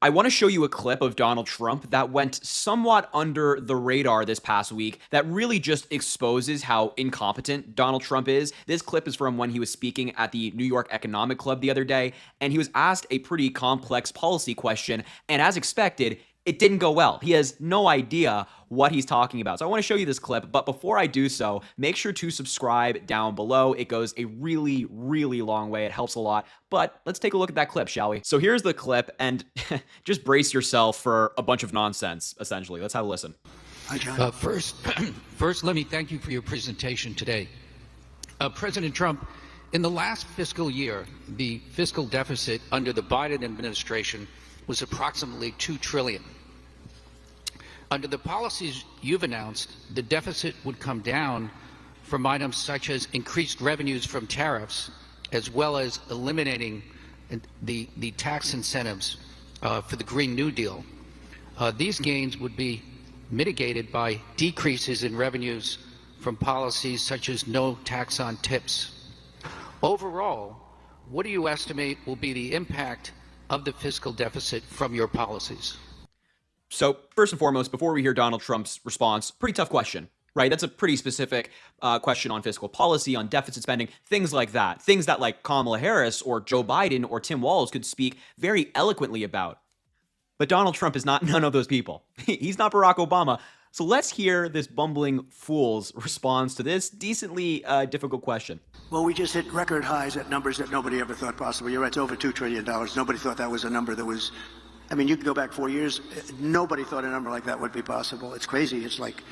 I want to show you a clip of Donald Trump that went somewhat under the radar this past week that really just exposes how incompetent Donald Trump is. This clip is from when he was speaking at the New York Economic Club the other day, and he was asked a pretty complex policy question, and as expected, it didn't go well. He has no idea what he's talking about. So I want to show you this clip, but before I do so, make sure to subscribe down below. It goes a really, really long way. It helps a lot. But let's take a look at that clip, shall we? So here's the clip, and just brace yourself for a bunch of nonsense, essentially. Let's have a listen. Hi, John. First, let me thank you for your presentation today. President Trump, in the last fiscal year, the fiscal deficit under the Biden administration was approximately $2 trillion. Under the policies you've announced, the deficit would come down from items such as increased revenues from tariffs, as well as eliminating the tax incentives for the Green New Deal. These gains would be mitigated by decreases in revenues from policies such as no tax on tips. Overall, what do you estimate will be the impact of the fiscal deficit from your policies? So first and foremost, before we hear Donald Trump's response, pretty tough question, right? That's a pretty specific question on fiscal policy, on deficit spending, things like that. Things that like Kamala Harris or Joe Biden or Tim Walz could speak very eloquently about. But Donald Trump is not none of those people. He's not Barack Obama. So let's hear this bumbling fool's response to this decently difficult question. Well, we just hit record highs at numbers that nobody ever thought possible. You're right, it's over $2 trillion. Nobody thought that was a number that was, I mean, you can go back 4 years, nobody thought a number like that would be possible. It's crazy. It's like,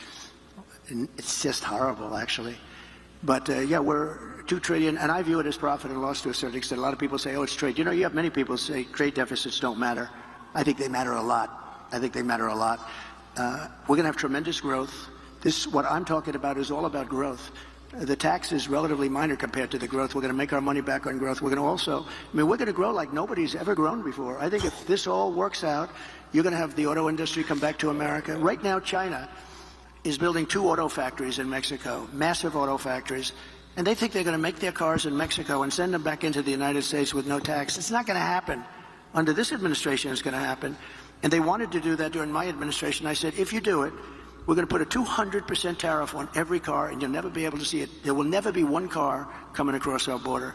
it's just horrible, actually. But yeah, we're $2 trillion, and I view it as profit and loss to a certain extent. A lot of people say, oh, it's trade. You know, you have many people say trade deficits don't matter. I think they matter a lot. I think they matter a lot. We're going to have tremendous growth. What I'm talking about is all about growth. The tax is relatively minor compared to the growth. We're going to make our money back on growth. We're going to also, we're going to grow like nobody's ever grown before. I think if this all works out, you're going to have the auto industry come back to America. Right now, China is building 2 auto factories in Mexico, massive auto factories, and they think they're going to make their cars in Mexico and send them back into the United States with no tax. It's not going to happen. Under this administration, it's going to happen. And they wanted to do that during my administration. I said, if you do it, we're going to put a 200% tariff on every car, and you'll never be able to see it. There will never be one car coming across our border.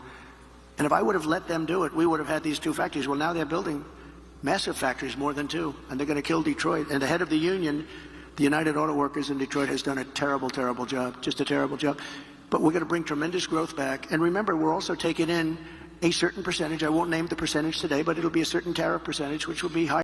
And if I would have let them do it, we would have had these 2 factories. Well, now they're building massive factories, more than 2, and they're going to kill Detroit. And the head of the union, the United Auto Workers in Detroit, has done a terrible, terrible job, just a terrible job. But we're going to bring tremendous growth back. And remember, we're also taking in a certain percentage. I won't name the percentage today, but it'll be a certain tariff percentage, which will be high.